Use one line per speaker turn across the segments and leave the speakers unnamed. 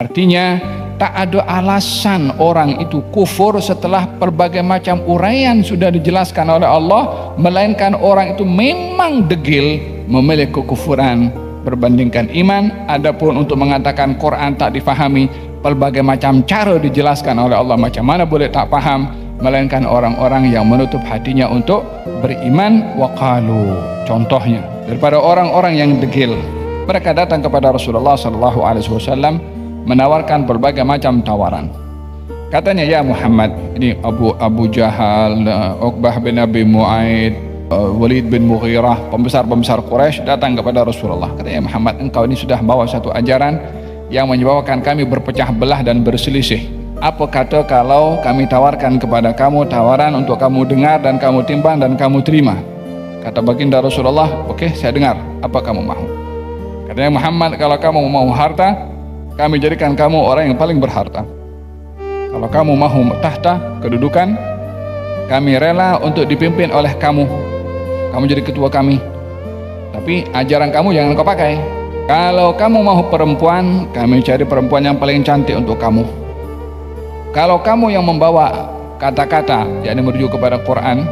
Artinya tak ada alasan orang itu kufur setelah berbagai macam uraian sudah dijelaskan oleh Allah, melainkan orang itu memang degil memilih kekufuran berbandingkan iman. Adapun untuk mengatakan Quran tak difahami, berbagai macam cara dijelaskan oleh Allah, macam mana boleh tak faham, melainkan orang-orang yang menutup hatinya untuk beriman. Waqalu, contohnya daripada orang-orang yang degil, mereka datang kepada Rasulullah SAW menawarkan berbagai macam tawaran. Katanya, ya Muhammad, ini Abu Jahal, Uqbah bin Abi Mu'aid, Walid bin Mughirah, pembesar-pembesar Quraisy datang kepada Rasulullah. Katanya, Muhammad, engkau ini sudah bawa satu ajaran yang menyebabkan kami berpecah belah dan berselisih. Apa kata kalau kami tawarkan kepada kamu tawaran untuk kamu dengar dan kamu timbang dan kamu terima? Kata baginda Rasulullah, oke, saya dengar, apa kamu mahu? Katanya, Muhammad, kalau kamu mau harta, kami jadikan kamu orang yang paling berharta. Kalau kamu mahu tahta, kedudukan, kami rela untuk dipimpin oleh kamu. Kamu jadi ketua kami. Tapi ajaran kamu jangan kau pakai. Kalau kamu mahu perempuan, kami cari perempuan yang paling cantik untuk kamu. Kalau kamu yang membawa kata-kata, yakni merujuk kepada Quran,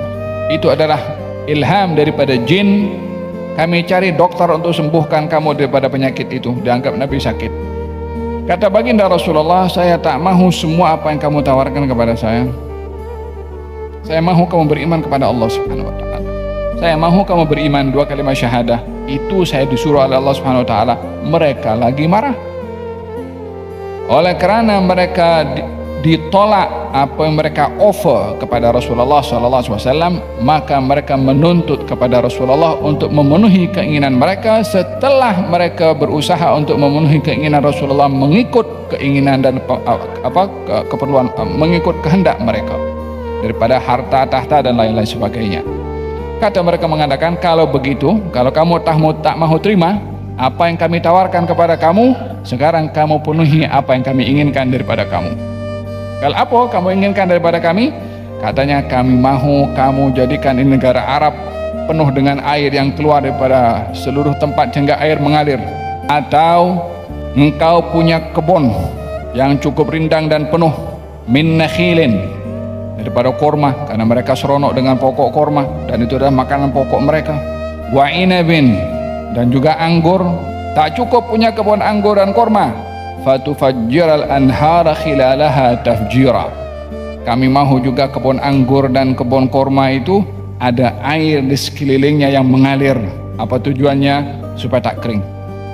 itu adalah ilham daripada jin, kami cari dokter untuk sembuhkan kamu daripada penyakit itu. Dianggap Nabi sakit. Kata baginda Rasulullah, saya tak mahu semua apa yang kamu tawarkan kepada saya. Saya mahu kamu beriman kepada Allah Subhanahu wa taala. Saya mahu kamu beriman 2 kalimat syahadah. Itu saya disuruh oleh Allah Subhanahu wa taala. Mereka lagi marah. Oleh kerana mereka ditolak apa yang mereka offer kepada Rasulullah SAW, maka mereka menuntut kepada Rasulullah untuk memenuhi keinginan mereka. Setelah mereka berusaha untuk memenuhi keinginan Rasulullah, mengikut keinginan dan keperluan, mengikut kehendak mereka daripada harta, tahta dan lain-lain sebagainya. Kata mereka mengatakan, kalau begitu, kalau kamu tak mahu terima apa yang kami tawarkan kepada kamu, sekarang kamu penuhi apa yang kami inginkan daripada kamu. Kalau apa kamu inginkan daripada kami? Katanya, kami mahu kamu jadikan ini negara Arab penuh dengan air yang keluar daripada seluruh tempat sehingga air mengalir. Atau engkau punya kebun yang cukup rindang dan penuh, min nakhilin, daripada korma, karena mereka seronok dengan pokok korma dan itu adalah makanan pokok mereka. Wa inabin, dan juga anggur. Tak cukup punya kebun anggur dan korma, fatufajjiral anhara khilalaha tafjira. Kami mahu juga kebun anggur dan kebun korma itu ada air di sekelilingnya yang mengalir. Apa tujuannya? Supaya tak kering,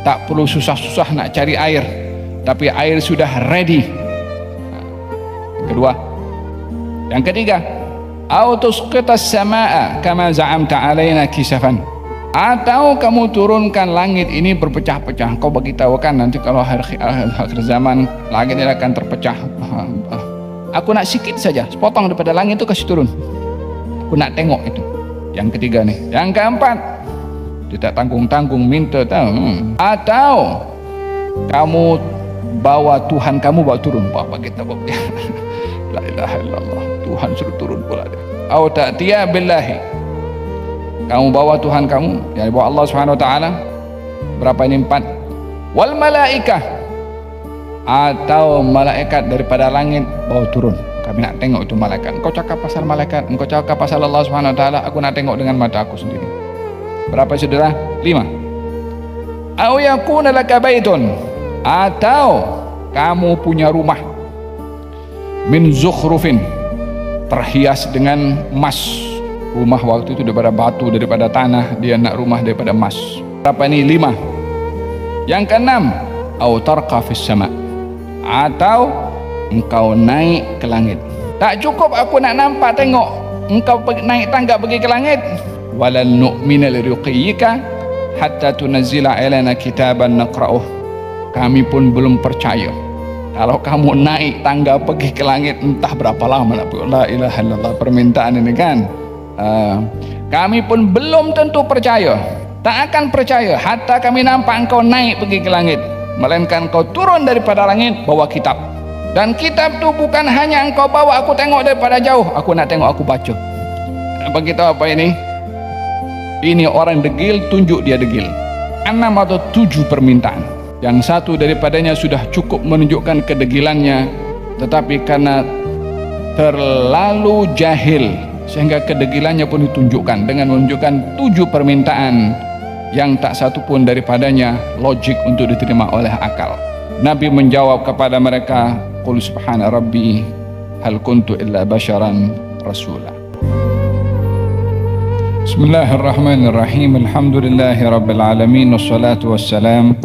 tak perlu susah-susah nak cari air, tapi air sudah ready. Kedua. Yang ketiga, au tusqitas samaa kama za'amta alaina kisafan. Atau kamu turunkan langit ini berpecah-pecah. Kau bagi tahu kan nanti kalau akhir zaman langit ini akan terpecah. Aku nak sikit saja, sepotong daripada langit itu kasih turun. Aku nak tengok itu. Yang ketiga nih. Yang keempat, tidak tanggung-tanggung minta tahu. Atau kamu bawa Tuhan kamu bawa turun. Apa kita bawa? La ilaha illallah, Tuhan suruh turun pula dia. Au ta'tiya billahi, kamu bawa Tuhan kamu, yang bawa Allah Subhanahu wa taala. Berapa ini? 4. Wal malaikah, atau malaikat daripada langit bawa turun. Kami nak tengok itu malaikat. Engkau cakap pasal malaikat, engkau cakap pasal Allah Subhanahu wa taala, aku nak tengok dengan mata aku sendiri. Berapa saudara? 5. Au yakuna laka baitun, atau kamu punya rumah min zukhrufin, terhias dengan emas. Rumah waktu itu daripada batu, daripada tanah, dia nak rumah daripada emas. Berapa ini? 5. Yang keenam, au tarqa fis sama, atau engkau naik ke langit. Tak cukup aku nak nampak tengok engkau naik tangga pergi ke langit. Walan nu'mina liruqiyika hatta tunazzila alaina kitaban naqra'uh. Kami pun belum percaya kalau kamu naik tangga pergi ke langit entah berapa lama nak pergi. La ilaha illallah, permintaan ini kan. Kami pun belum tentu percaya, tak akan percaya hatta kami nampak engkau naik pergi ke langit, melainkan engkau turun daripada langit bawa kitab. Dan kitab tu bukan hanya engkau bawa aku tengok daripada jauh, aku nak tengok, aku baca. Bagi tahu apa ini? Ini orang degil, tunjuk dia degil. 6 atau 7 permintaan. Yang satu daripadanya sudah cukup menunjukkan kedegilannya, tetapi karena terlalu jahil sehingga kedegilannya pun ditunjukkan dengan menunjukkan 7 permintaan yang tak satu pun daripadanya logik untuk diterima oleh akal. Nabi menjawab kepada mereka, qul subhana rabbi hal kuntu illa basyaran rasula. Bismillahirrahmanirrahim. Alhamdulillahi rabbil alamin, wassalatu wassalam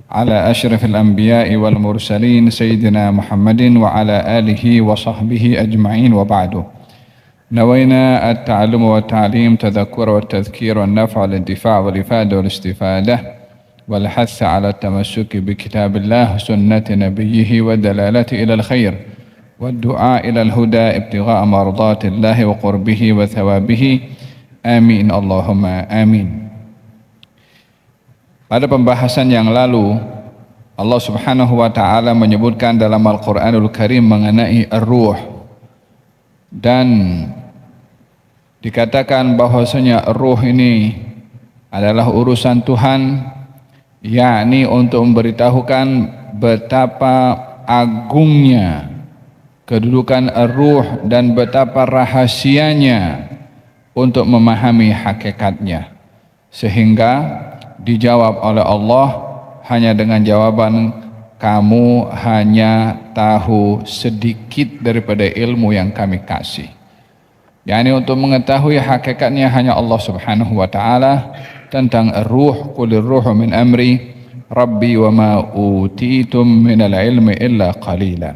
ala asyrafil anbiya'i wal mursalin sayyidina Muhammadin wa ala alihi wa sahbihi ajma'in wa ba'du. Nawaina at-ta'allum wa at-ta'lim, tadhakkur wa at-tadhkir wa an-naf' wa al-intifa' wa al-ifada wa al-istifadah wal hath 'ala at-tamassuk bi kitabillah sunnati nabiyhi wa dalalati ila al-khair wa ad-du'a ila al-huda ibtigha'a mardatillahi wa qurbihi wa thawabihi. Amin Allahumma amin. Pada pembahasan yang lalu, Allah Subhanahu wa taala menyebutkan dalam Al-Qur'anul Karim mengenai ar-ruh, dan dikatakan bahwasanya ruh ini adalah urusan Tuhan, yakni untuk memberitahukan betapa agungnya kedudukan ar-ruh dan betapa rahasianya untuk memahami hakikatnya, sehingga dijawab oleh Allah hanya dengan jawaban, kamu hanya tahu sedikit daripada ilmu yang kami kasih. Yani untuk mengetahui hakikatnya hanya Allah Subhanahu wa taala. Tentang ruh, qulir ruhu min amri rabbi wa ma utitum minal ilmi illa qalila.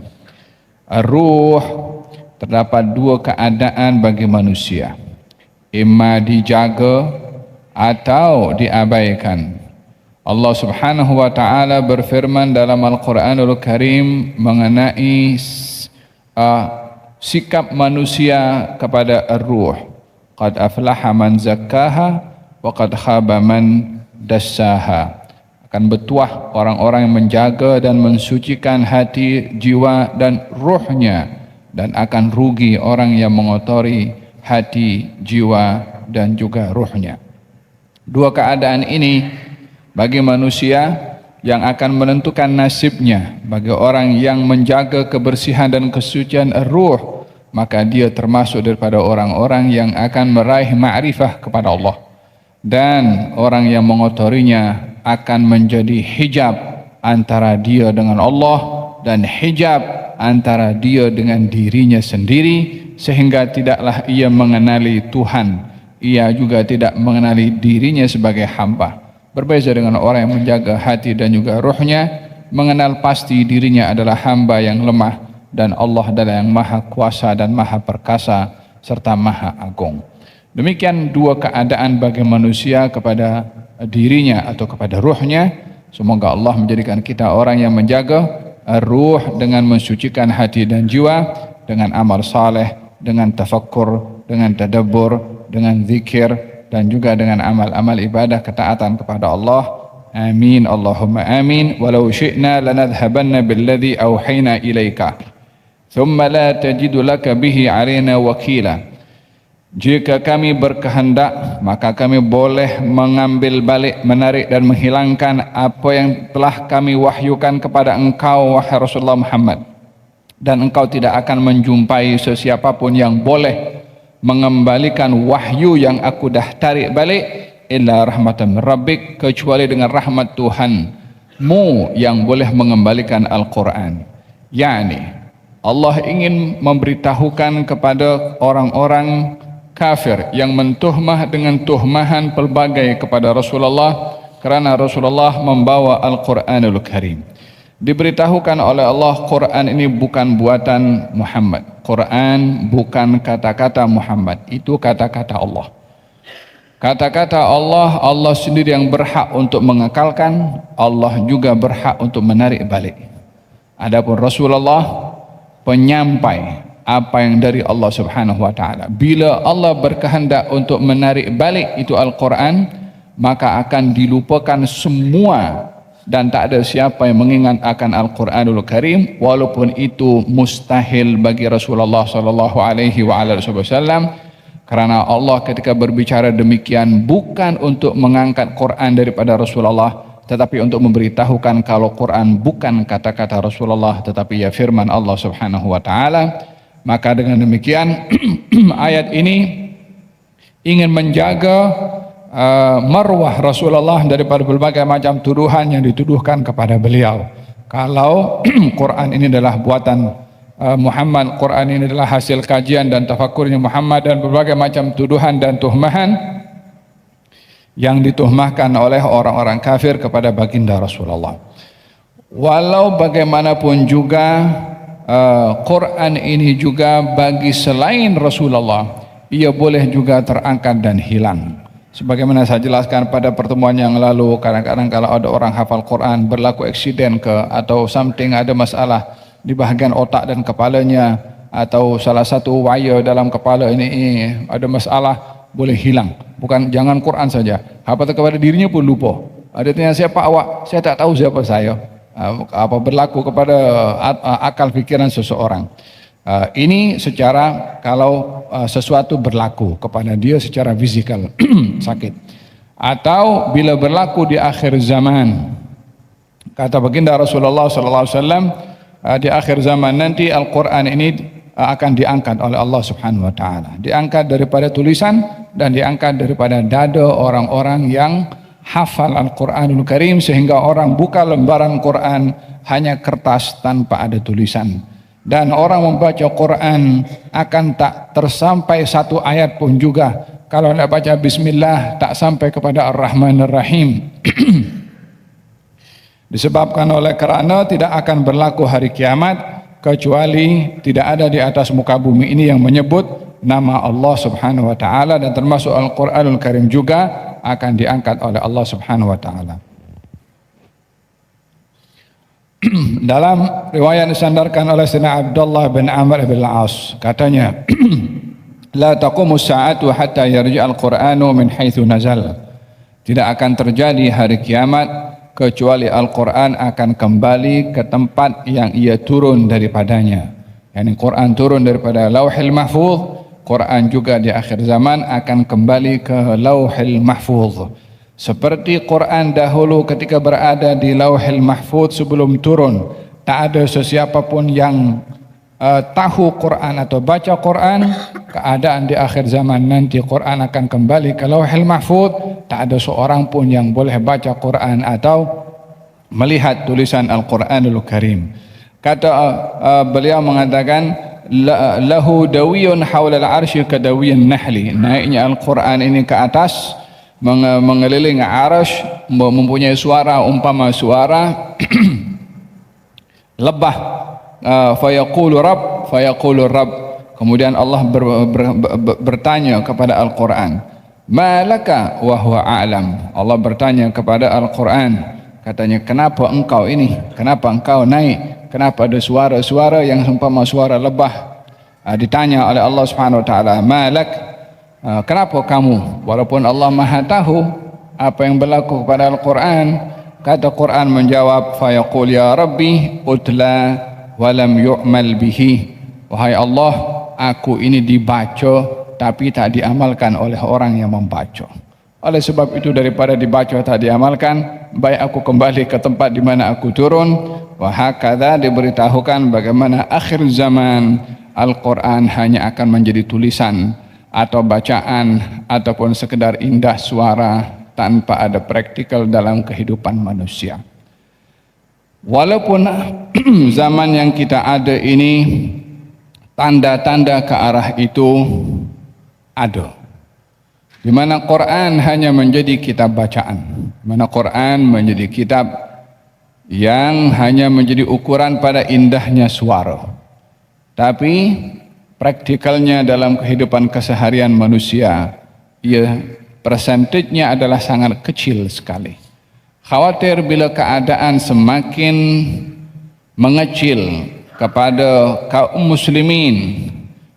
Ruh, terdapat 2 keadaan bagi manusia, imma dijaga atau diabaikan. Allah Subhanahu wa taala berfirman dalam Al-Qur'anul Karim mengenai sikap manusia kepada ar-ruh. Qad aflaha man zakkaha wa qad khaba man dassaha. Akan bertuah orang-orang yang menjaga dan mensucikan hati, jiwa dan ruhnya, dan akan rugi orang yang mengotori hati, jiwa dan juga ruhnya. 2 keadaan ini bagi manusia yang akan menentukan nasibnya. Bagi orang yang menjaga kebersihan dan kesucian ruh, maka dia termasuk daripada orang-orang yang akan meraih ma'rifah kepada Allah, dan orang yang mengotorinya akan menjadi hijab antara dia dengan Allah dan hijab antara dia dengan dirinya sendiri, sehingga tidaklah ia mengenali Tuhan, ia juga tidak mengenali dirinya sebagai hamba. Berbeza dengan orang yang menjaga hati dan juga ruhnya, mengenal pasti dirinya adalah hamba yang lemah, dan Allah adalah yang maha kuasa dan maha perkasa serta maha agung. Demikian 2 keadaan bagi manusia kepada dirinya atau kepada ruhnya. Semoga Allah menjadikan kita orang yang menjaga ruh dengan mensucikan hati dan jiwa, dengan amal saleh, dengan tafakkur, dengan tadabbur, dengan zikir, dan juga dengan amal-amal ibadah ketaatan kepada Allah. Amin Allahumma amin. Walau syi'na lanadhabanna billadhi awhayna ilaika thumma la tajidu laka bihi 'alaina wakila. Jika kami berkehendak, maka kami boleh mengambil balik, menarik dan menghilangkan apa yang telah kami wahyukan kepada engkau, wahai Rasulullah Muhammad, dan engkau tidak akan menjumpai sesiapapun yang boleh mengembalikan wahyu yang aku dah tarik balik illa rahmatan min rabbik, kecuali dengan rahmat Tuhanmu yang boleh mengembalikan Al-Quran. Yani Allah ingin memberitahukan kepada orang-orang kafir yang mentuhmah dengan tuhmahan pelbagai kepada Rasulullah, kerana Rasulullah membawa Al-Quranul Karim. Diberitahukan oleh Allah, Quran ini bukan buatan Muhammad. Quran bukan kata-kata Muhammad, itu kata-kata Allah. Kata-kata Allah, Allah sendiri yang berhak untuk mengekalkan, Allah juga berhak untuk menarik balik. Adapun Rasulullah penyampai apa yang dari Allah Subhanahu wa taala. Bila Allah berkehendak untuk menarik balik itu Al-Quran, maka akan dilupakan semua, dan tak ada siapa yang mengingat akan Al-Quranul Karim, walaupun itu mustahil bagi Rasulullah sallallahu alaihi wasallam, karena Allah ketika berbicara demikian bukan untuk mengangkat Quran daripada Rasulullah, tetapi untuk memberitahukan kalau Quran bukan kata-kata Rasulullah tetapi ya firman Allah Subhanahu wa taala. Maka dengan demikian ayat ini ingin menjaga marwah Rasulullah daripada berbagai macam tuduhan yang dituduhkan kepada beliau. Kalau Quran ini adalah buatan Muhammad, Quran ini adalah hasil kajian dan tafakurnya Muhammad, dan berbagai macam tuduhan dan tuhmahan yang dituhmahkan oleh orang-orang kafir kepada baginda Rasulullah. Walau bagaimanapun juga Quran ini juga bagi selain Rasulullah ia boleh juga terangkat dan hilang. Sebagaimana saya jelaskan pada pertemuan yang lalu, kadang-kadang kalau ada orang hafal Quran berlaku eksiden atau something, ada masalah di bahagian otak dan kepalanya, atau salah satu wire dalam kepala ini ada masalah, boleh hilang. Bukan jangan Quran saja, hafal kepada dirinya pun lupa. Ada tanya siapa awak, saya tak tahu siapa saya. Apa berlaku kepada akal fikiran seseorang. Ini secara kalau sesuatu berlaku kepada dia secara fisikal sakit, atau bila berlaku di akhir zaman. Kata baginda Rasulullah sallallahu alaihi wasallam, di akhir zaman nanti Al-Quran ini akan diangkat oleh Allah Subhanahu wa taala, diangkat daripada tulisan dan diangkat daripada dada orang-orang yang hafal Al-Quranul Karim, sehingga orang buka lembaran Quran hanya kertas tanpa ada tulisan. Dan orang membaca Quran akan tak tersampai satu ayat pun juga kalau nak baca Bismillah, tak sampai kepada Ar-Rahman Ar-Rahim. Disebabkan oleh kerana tidak akan berlaku hari kiamat kecuali tidak ada di atas muka bumi ini yang menyebut nama Allah Subhanahu wa taala, dan termasuk Al-Quranul Karim juga akan diangkat oleh Allah Subhanahu wa taala. Dalam riwayat disandarkan oleh Sayyidina Abdullah bin Amr bin Al-As, katanya la taqumu sa'atu hatta yarji' al-Qur'anu min haitsu nazal. Tidak akan terjadi hari kiamat kecuali Al-Quran akan kembali ke tempat yang ia turun daripadanya. Yani Quran turun daripada Lauhil Mahfuz, Quran juga di akhir zaman akan kembali ke Lauhil Mahfuz. Seperti Quran dahulu ketika berada di Lauhil Mahfuz sebelum turun, tak ada sesiapa pun yang tahu Quran atau baca Quran. Keadaan di akhir zaman nanti Quran akan kembali ke Lauhil Mahfuz, tak ada seorang pun yang boleh baca Quran atau melihat tulisan Al-Quranul Karim. Kata beliau mengatakan lahu dawiyun hawla al-arsy kadawiyin nahli. Naiknya Al-Quran ini ke atas mengelilingi arsy, mempunyai suara umpama suara lebah. Fayaqulu rabb. Kemudian Allah bertanya kepada Al-Quran, malaka wa huwa a'lam. Allah bertanya kepada Al-Quran, katanya, kenapa engkau ini, kenapa engkau naik, kenapa ada suara-suara yang umpama suara lebah. Ditanya oleh Allah Subhanahu wa taala, malak, kenapa kamu, walaupun Allah Maha tahu apa yang berlaku kepada Al-Quran. Kata Quran menjawab, fayaqul ya rabbi utla walam yu'mal bihi. Wahai Allah, aku ini dibaca tapi tak diamalkan oleh orang yang membaca. Oleh sebab itu, daripada dibaca tak diamalkan, baik aku kembali ke tempat di mana aku turun. Wahakadha, diberitahukan bagaimana akhir zaman Al-Quran hanya akan menjadi tulisan atau bacaan ataupun sekedar indah suara tanpa ada praktikal dalam kehidupan manusia. Walaupun zaman yang kita ada ini tanda-tanda ke arah itu ada, di mana Quran hanya menjadi kitab bacaan, di mana Quran menjadi kitab yang hanya menjadi ukuran pada indahnya suara, tapi praktikalnya dalam kehidupan keseharian manusia, persentasenya adalah sangat kecil sekali. Khawatir bila keadaan semakin mengecil kepada kaum muslimin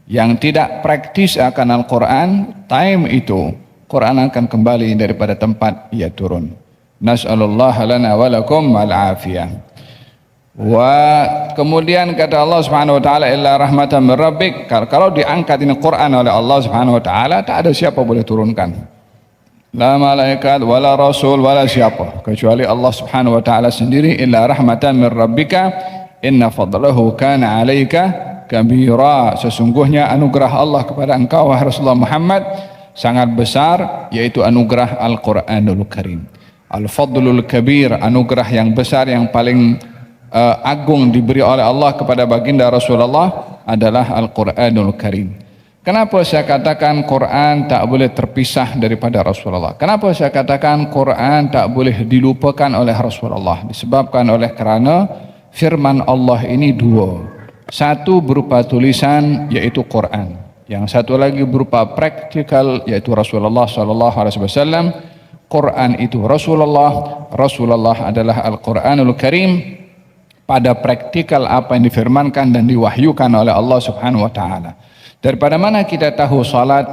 yang tidak praktis akan Al-Quran, time itu Quran akan kembali daripada tempat ia turun. Nas'alullah lana wa lakum al-afiyah. Kemudian kata Allah Subhanahu wa taala, illa rahmatan min rabbik. Kalau diangkat ini Quran oleh Allah Subhanahu wa taala, tak ada siapa boleh turunkan. La malaikat wala rasul wala siapa kecuali Allah Subhanahu wa taala sendiri, illa rahmatan min rabbika inna fadlahu kana 'alaika kabira. Sesungguhnya anugerah Allah kepada engkau wahai Rasulullah Muhammad sangat besar, yaitu anugerah Al-Qur'anul Karim. Al-Fadlul Kabir, anugerah yang besar yang paling agung diberi oleh Allah kepada baginda Rasulullah adalah Al-Qur'anul Karim. Kenapa saya katakan Quran tak boleh terpisah daripada Rasulullah? Kenapa saya katakan Quran tak boleh dilupakan oleh Rasulullah? Disebabkan oleh kerana firman Allah ini dua. Satu berupa tulisan, yaitu Quran. Yang satu lagi berupa praktikal, yaitu Rasulullah sallallahu alaihi wasallam. Quran itu Rasulullah, Rasulullah adalah Al-Qur'anul Karim. Pada praktikal apa yang difirmankan dan diwahyukan oleh Allah Subhanahu wa taala. Daripada mana kita tahu salat?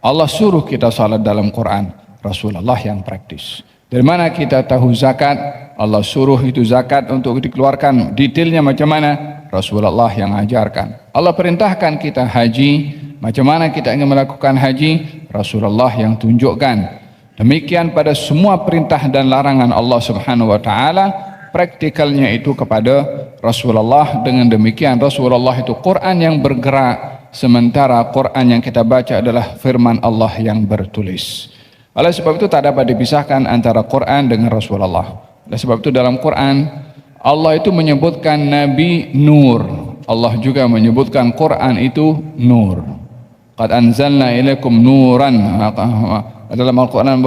Allah suruh kita salat dalam Quran, Rasulullah yang praktis. Dari mana kita tahu zakat? Allah suruh itu zakat untuk dikeluarkan, detailnya macam mana? Rasulullah yang ajarkan. Allah perintahkan kita haji, macam mana kita ingin melakukan haji? Rasulullah yang tunjukkan. Demikian pada semua perintah dan larangan Allah Subhanahu wa taala, praktikalnya itu kepada Rasulullah. Dengan demikian Rasulullah itu Quran yang bergerak, sementara Quran yang kita baca adalah firman Allah yang bertulis. Oleh sebab itu tak dapat dipisahkan antara Quran dengan Rasulullah. Oleh sebab itu dalam Quran Allah itu menyebutkan Nabi Nur, Allah juga menyebutkan Quran itu Nur. Qad anzalna ilaikum nuran, dalam Al-Quran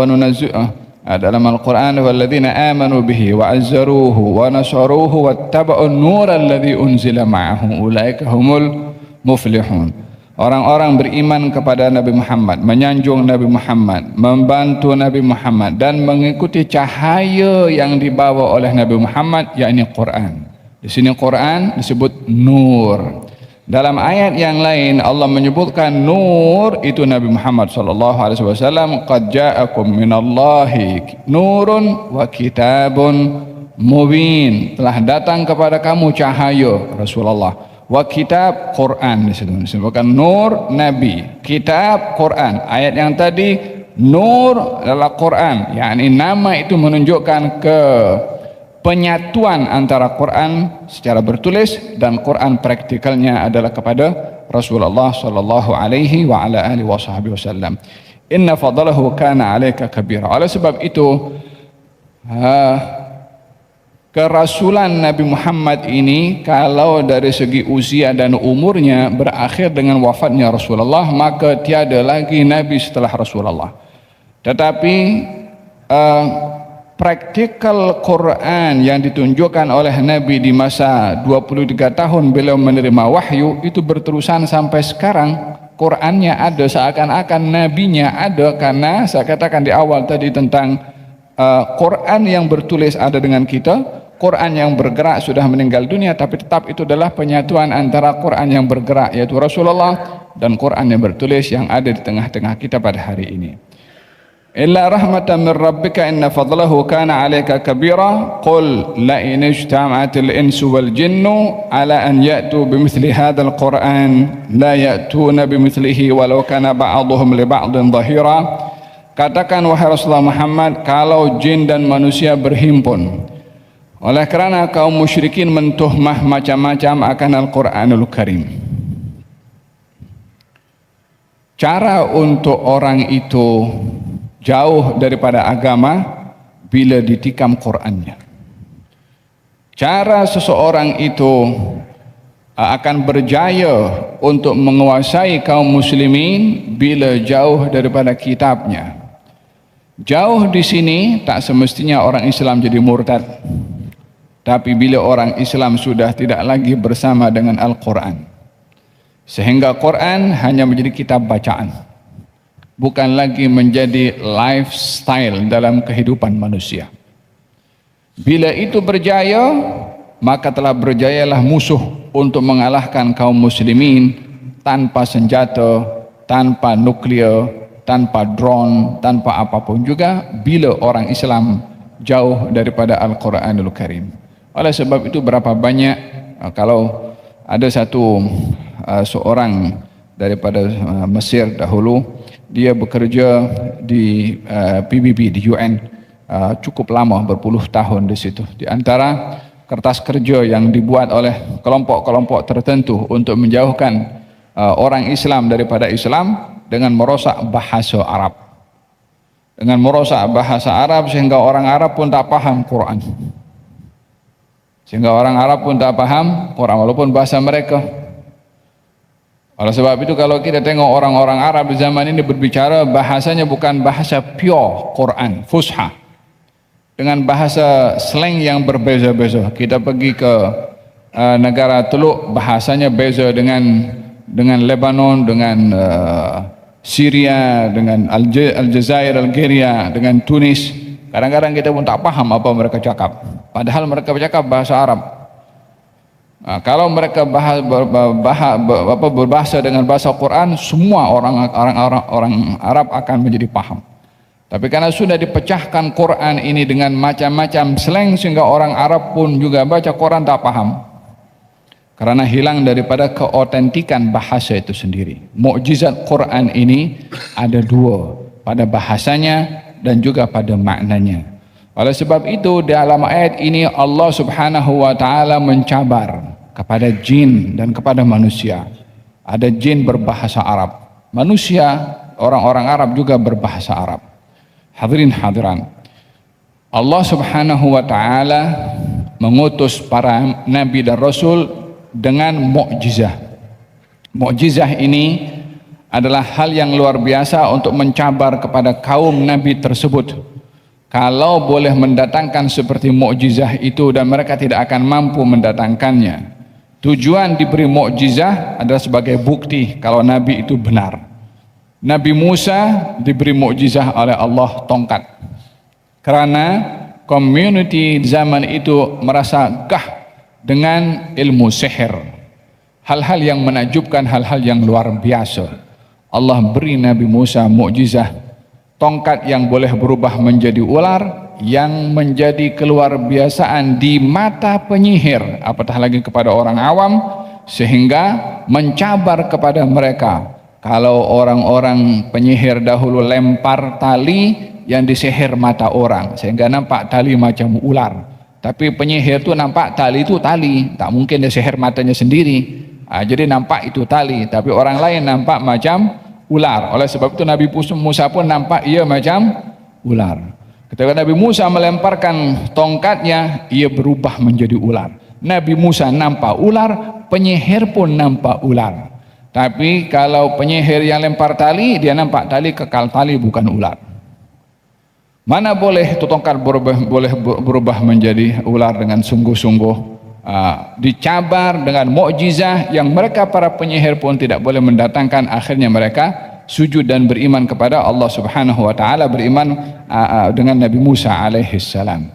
dalam Al-Quran walladzina amanu bihi wa azzaruhu wa nasaruhu wattaba'un nura alladzi unzila ma'ahu ulaika humul muflihun. Orang-orang beriman kepada Nabi Muhammad, menyanjung Nabi Muhammad, membantu Nabi Muhammad dan mengikuti cahaya yang dibawa oleh Nabi Muhammad, yakni Quran. Di sini Quran disebut nur. Dalam ayat yang lain Allah menyebutkan nur itu Nabi Muhammad sallallahu alaihi wasallam, qad ja'akum minallahi nurun wa kitabun mubin. Telah datang kepada kamu cahaya, Rasulullah. Wa kitab, Quran disebutkan nur Nabi, kitab Quran. Ayat yang tadi nur adalah Quran, yakni nama itu menunjukkan ke penyatuan antara Quran secara bertulis dan Quran praktikalnya adalah kepada Rasulullah sallallahu alaihi wa ala alihi wasallam. Inna fadlahu kana 'alaika kabira. Oleh sebab itu kerasulan Nabi Muhammad ini kalau dari segi usia dan umurnya berakhir dengan wafatnya Rasulullah, maka tiada lagi Nabi setelah Rasulullah. Tetapi praktikal Quran yang ditunjukkan oleh Nabi di masa 23 tahun beliau menerima wahyu itu berterusan sampai sekarang. Qurannya ada, seakan-akan nabinya ada, karena saya katakan di awal tadi tentang Quran yang bertulis ada dengan kita, Quran yang bergerak sudah meninggal dunia, tapi tetap itu adalah penyatuan antara Quran yang bergerak yaitu Rasulullah dan Quran yang bertulis yang ada di tengah-tengah kita pada hari ini. Illa rahmatan min rabbika inna fadlahu kana 'alaika kabira. Qul la in ijtama'atil insu wal jinnu ala an ya'tu bimithli hadzal Qur'an la ya'tuna bimithlihi walau kana ba'dhuhum li ba'dhin dhahira. Katakan wahai Rasulullah Muhammad, kalau jin dan manusia berhimpun oleh kerana kaum musyrikin mentuhmah macam-macam akan Al-Quranul Karim, cara untuk orang itu jauh daripada agama bila ditikam Qurannya. Cara seseorang itu akan berjaya untuk menguasai kaum muslimin bila jauh daripada kitabnya. Jauh di sini tak semestinya orang Islam jadi murtad. Tapi bila orang Islam sudah tidak lagi bersama dengan Al-Quran, sehingga Quran hanya menjadi kitab bacaan, bukan lagi menjadi lifestyle dalam kehidupan manusia. Bila itu berjaya, maka telah berjayalah musuh untuk mengalahkan kaum muslimin tanpa senjata, tanpa nuklear, tanpa drone, tanpa apapun juga, bila orang Islam jauh daripada Al-Quranul Karim. Oleh sebab itu berapa banyak kalau ada seorang daripada Mesir dahulu, dia bekerja di PBB, di UN, cukup lama, berpuluh tahun di situ. Di antara kertas kerja yang dibuat oleh kelompok-kelompok tertentu untuk menjauhkan orang Islam daripada Islam dengan merosak bahasa Arab. Dengan merosak bahasa Arab sehingga orang Arab pun tak paham Quran. Sehingga orang Arab pun tak paham Quran walaupun bahasa mereka. Oleh sebab itu kalau kita tengok orang-orang Arab di zaman ini berbicara, bahasanya bukan bahasa pure Quran, fusha, dengan bahasa slang yang berbeza-beza. Kita pergi ke negara Teluk, bahasanya beza dengan Lebanon, dengan Syria, dengan Aljazair, Algeria, dengan Tunis. Kadang-kadang kita pun tak paham apa mereka cakap, padahal mereka bercakap bahasa Arab. Kalau mereka berbahasa dengan bahasa Quran, semua orang Arab akan menjadi paham. Tapi karena sudah dipecahkan Quran ini dengan macam-macam slang, sehingga orang Arab pun juga baca Quran tak paham, karena hilang daripada keotentikan bahasa itu sendiri. Mukjizat Quran ini ada dua, pada bahasanya dan juga pada maknanya. Oleh sebab itu dalam ayat ini Allah Subhanahu wa taala mencabar kepada jin dan kepada manusia. Ada jin berbahasa Arab, manusia orang-orang Arab juga berbahasa Arab. Hadirin hadiran, Allah Subhanahu wa taala mengutus para nabi dan rasul dengan mukjizah. Mukjizah ini adalah hal yang luar biasa untuk mencabar kepada kaum nabi tersebut. Kalau boleh mendatangkan seperti mukjizah itu dan mereka tidak akan mampu mendatangkannya. Tujuan diberi mukjizah adalah sebagai bukti kalau nabi itu benar. Nabi Musa diberi mukjizah oleh Allah tongkat, karena community zaman itu merasa gah dengan ilmu sihir, hal-hal yang menakjubkan, hal-hal yang luar biasa. Allah beri Nabi Musa mukjizah, tongkat yang boleh berubah menjadi ular, yang menjadi keluar biasaan di mata penyihir, apatah lagi kepada orang awam, sehingga mencabar kepada mereka. Kalau orang-orang penyihir dahulu lempar tali yang disihir mata orang sehingga nampak tali macam ular, tapi penyihir itu nampak tali itu tali, tak mungkin dia sihir matanya sendiri. Jadi nampak itu tali, tapi orang lain nampak macam ular. Oleh sebab itu Nabi Musa pun nampak ia macam ular. Ketika Nabi Musa melemparkan tongkatnya, ia berubah menjadi ular. Nabi Musa nampak ular, penyihir pun nampak ular. Tapi kalau penyihir yang lempar tali, dia nampak tali, kekal tali, bukan ular. Mana boleh itu tongkat boleh berubah menjadi ular dengan sungguh-sungguh. Dicabar dengan mukjizah yang mereka para penyihir pun tidak boleh mendatangkan. Akhirnya mereka sujud dan beriman kepada Allah Subhanahu wa taala, beriman dengan Nabi Musa alaihi salam.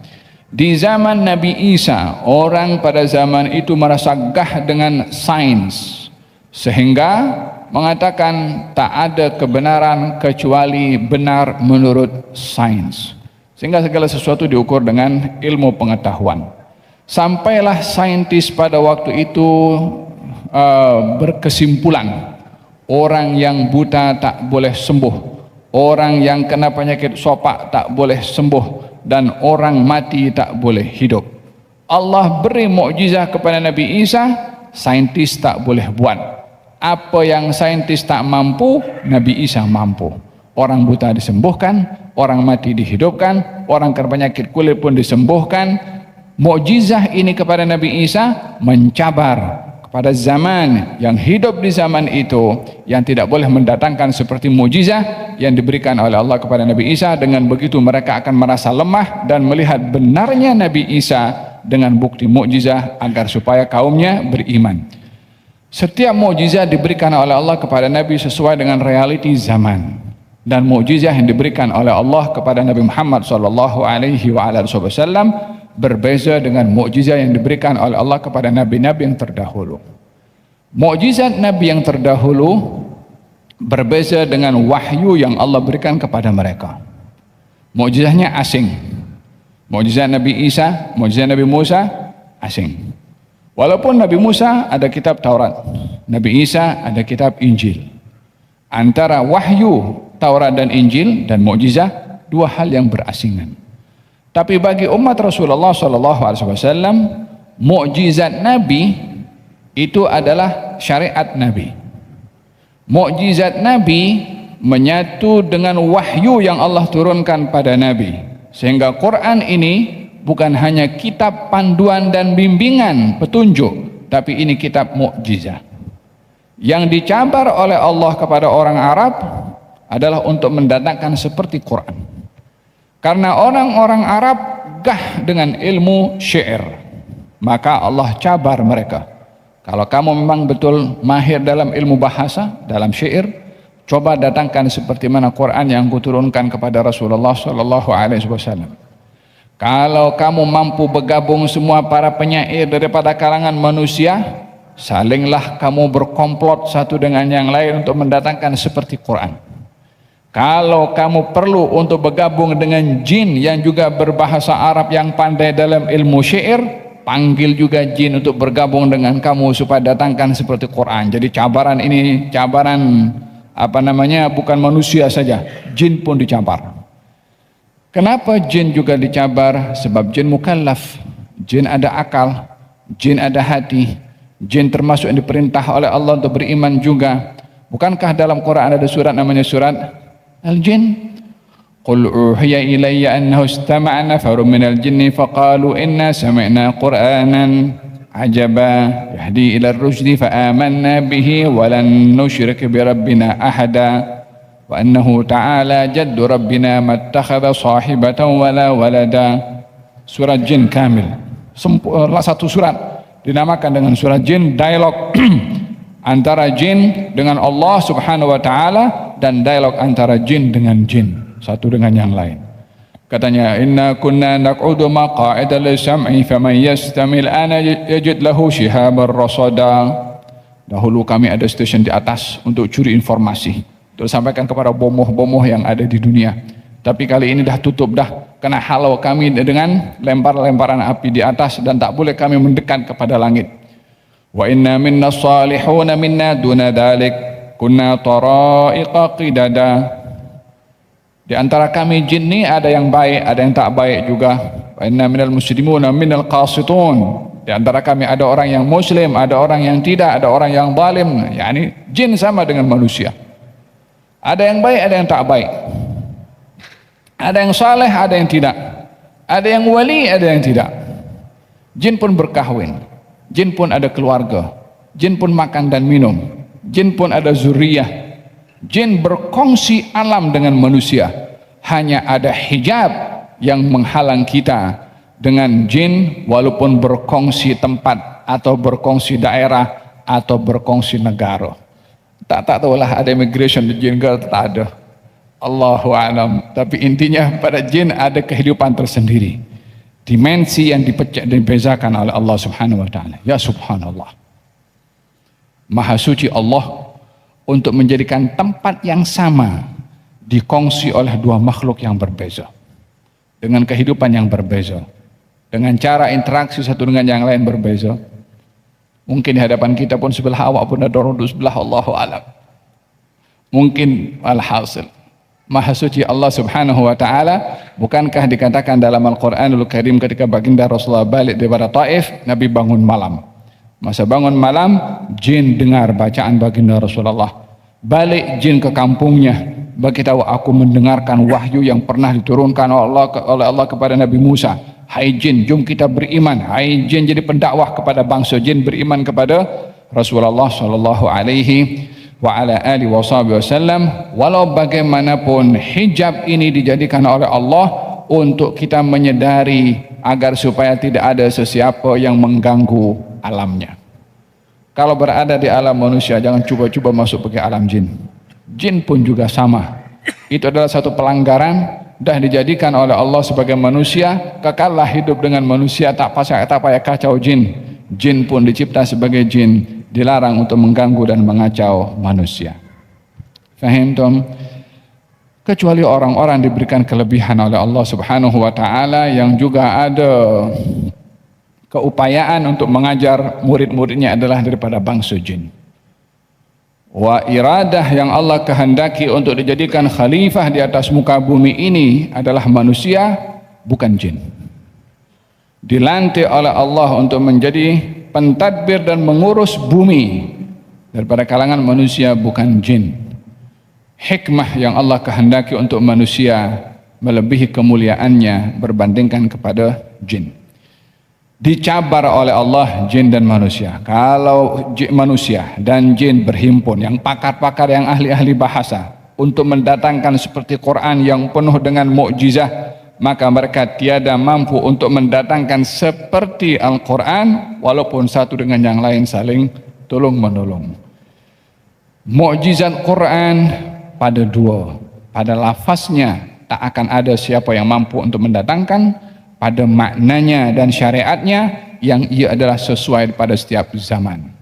Di zaman Nabi Isa, orang pada zaman itu merasa gah dengan sains, sehingga mengatakan tak ada kebenaran kecuali benar menurut sains, sehingga segala sesuatu diukur dengan ilmu pengetahuan. Sampailah saintis pada waktu itu berkesimpulan, orang yang buta tak boleh sembuh, orang yang kena penyakit sopak tak boleh sembuh, dan orang mati tak boleh hidup. Allah beri mukjizah kepada Nabi Isa, saintis tak boleh buat. Apa yang saintis tak mampu, Nabi Isa mampu. Orang buta disembuhkan, orang mati dihidupkan, orang kena penyakit kulit pun disembuhkan. Mukjizah ini kepada Nabi Isa mencabar kepada zaman yang hidup di zaman itu, yang tidak boleh mendatangkan seperti mukjizah yang diberikan oleh Allah kepada Nabi Isa. Dengan begitu mereka akan merasa lemah dan melihat benarnya Nabi Isa dengan bukti mukjizah agar supaya kaumnya beriman. Setiap mukjizat diberikan oleh Allah kepada Nabi sesuai dengan realiti zaman, dan mukjizat yang diberikan oleh Allah kepada Nabi Muhammad sallallahu alaihi wasallam berbeza dengan mukjizat yang diberikan oleh Allah kepada nabi-nabi yang terdahulu. Mukjizat nabi yang terdahulu berbeza dengan wahyu yang Allah berikan kepada mereka. Mukjizatnya asing. Mukjizat Nabi Isa, mukjizat Nabi Musa asing. Walaupun Nabi Musa ada kitab Taurat, Nabi Isa ada kitab Injil. Antara wahyu Taurat dan Injil dan mukjizat, dua hal yang berasingan. Tapi bagi umat Rasulullah SAW, mukjizat Nabi itu adalah syariat Nabi. Mukjizat Nabi menyatu dengan wahyu yang Allah turunkan pada Nabi, sehingga Quran ini bukan hanya kitab panduan dan bimbingan petunjuk, tapi ini kitab mukjizat yang dicabar oleh Allah kepada orang Arab adalah untuk mendatangkan seperti Quran. Karena orang-orang Arab gah dengan ilmu syair, maka Allah cabar mereka. Kalau kamu memang betul mahir dalam ilmu bahasa, dalam syair, coba datangkan seperti mana Quran yang kuturunkan kepada Rasulullah SAW. Kalau kamu mampu bergabung semua para penyair daripada kalangan manusia, salinglah kamu berkomplot satu dengan yang lain untuk mendatangkan seperti Quran. Kalau kamu perlu untuk bergabung dengan jin yang juga berbahasa Arab yang pandai dalam ilmu syair, panggil juga jin untuk bergabung dengan kamu supaya datangkan seperti Quran. Jadi cabaran ini cabaran bukan manusia saja, jin pun dicabar. Kenapa jin juga dicabar? Sebab jin mukallaf, jin ada akal, jin ada hati, jin termasuk yang diperintah oleh Allah untuk beriman juga. Bukankah dalam Quran ada surat namanya surat Al-Jin? Qul uhiya ilayya annahu istama'a nafarun minal jinni faqalu inna sami'na qur'anan ajaba yahdi ila ar-rusydi fa amanna bihi wa lan nusyrika bi rabbina ahada wa annahu ta'ala jaddu rabbina mattakhadha sahibatan wala walada. Surat Jin kamil, satu surat dinamakan dengan surat Jin, dialog antara jin dengan Allah Subhanahu wa taala dan dialog antara jin dengan jin satu dengan yang lain. Katanya, inna kunna naq'udu maqa'ida lis-sam'i faman yastamil ana yajid lahu shihaban rasada. Dahulu kami ada stasiun di atas untuk curi informasi, terus sampaikan kepada bomoh-bomoh yang ada di dunia. Tapi kali ini dah tutup dah, kena halau kami dengan lempar-lemparan api di atas dan tak boleh kami mendekat kepada langit. Wa inna minna salihuna minna duna dalik kunna tara'iqa qidada. Di antara kami jin ni ada yang baik, ada yang tak baik juga. Wa inna minal muslimuna minal qasitun. Di antara kami ada orang yang muslim, ada orang yang tidak, ada orang yang zalim. Yani jin sama dengan manusia. Ada yang baik, ada yang tak baik. Ada yang saleh, ada yang tidak. Ada yang wali, ada yang tidak. Jin pun berkahwin. Jin pun ada keluarga. Jin pun makan dan minum. Jin pun ada zuriyah. Jin berkongsi alam dengan manusia. Hanya ada hijab yang menghalang kita dengan jin, walaupun berkongsi tempat atau berkongsi daerah atau berkongsi negara. Tak tahulah ada immigration di jin ke tak ada. Allahu a'lam. Tapi intinya pada jin ada kehidupan tersendiri. Dimensi yang dipecah dan dibezakan oleh Allah Subhanahu wa taala. Ya subhanallah. Maha suci Allah untuk menjadikan tempat yang sama dikongsi oleh dua makhluk yang berbeza, dengan kehidupan yang berbeza, dengan cara interaksi satu dengan yang lain berbeza. Mungkin di hadapan kita pun sebelah awak pun ada orang sebelah, Allahu a'lam. Mungkin alhasil Maha suci Allah Subhanahu wa taala. Bukankah dikatakan dalam Al-Qur'anul Karim ketika baginda Rasulullah balik daripada Taif, Nabi bangun malam. Masa bangun malam, jin dengar bacaan baginda Rasulullah. Balik jin ke kampungnya, beritahu, aku mendengarkan wahyu yang pernah diturunkan oleh Allah kepada Nabi Musa. Hai jin, jom kita beriman. Hai jin jadi pendakwah kepada bangsa jin beriman kepada Rasulullah sallallahu alaihi wa ala alihi wasallam. Walau bagaimanapun hijab ini dijadikan oleh Allah untuk kita menyedari agar supaya tidak ada sesiapa yang mengganggu alamnya. Kalau berada di alam manusia, jangan coba-coba masuk ke alam jin. Jin pun juga sama. Itu adalah satu pelanggaran. Dah dijadikan oleh Allah sebagai manusia, kekallah hidup dengan manusia, tak payah kacau jin. Jin pun dicipta sebagai jin, dilarang untuk mengganggu dan mengacau manusia. Fahim tom? Kecuali orang-orang diberikan kelebihan oleh Allah Subhanahu wa taala yang juga ada keupayaan untuk mengajar murid-muridnya adalah daripada bangsa jin. wa iradah yang Allah kehendaki untuk dijadikan khalifah di atas muka bumi ini adalah manusia, bukan jin. Dilantik oleh Allah untuk menjadi pentadbir dan mengurus bumi daripada kalangan manusia, bukan jin. Hikmah yang Allah kehendaki untuk manusia melebihi kemuliaannya berbandingkan kepada jin. Dicabar oleh Allah jin dan manusia. Kalau manusia dan jin berhimpun, yang pakar-pakar, yang ahli-ahli bahasa, untuk mendatangkan seperti Quran yang penuh dengan mukjizat, maka mereka tiada mampu untuk mendatangkan seperti Al-Quran, walaupun satu dengan yang lain saling tolong menolong. Mukjizat Quran pada dua, pada lafaznya tak akan ada siapa yang mampu untuk mendatangkan, pada maknanya dan syariatnya yang ia adalah sesuai pada setiap zaman.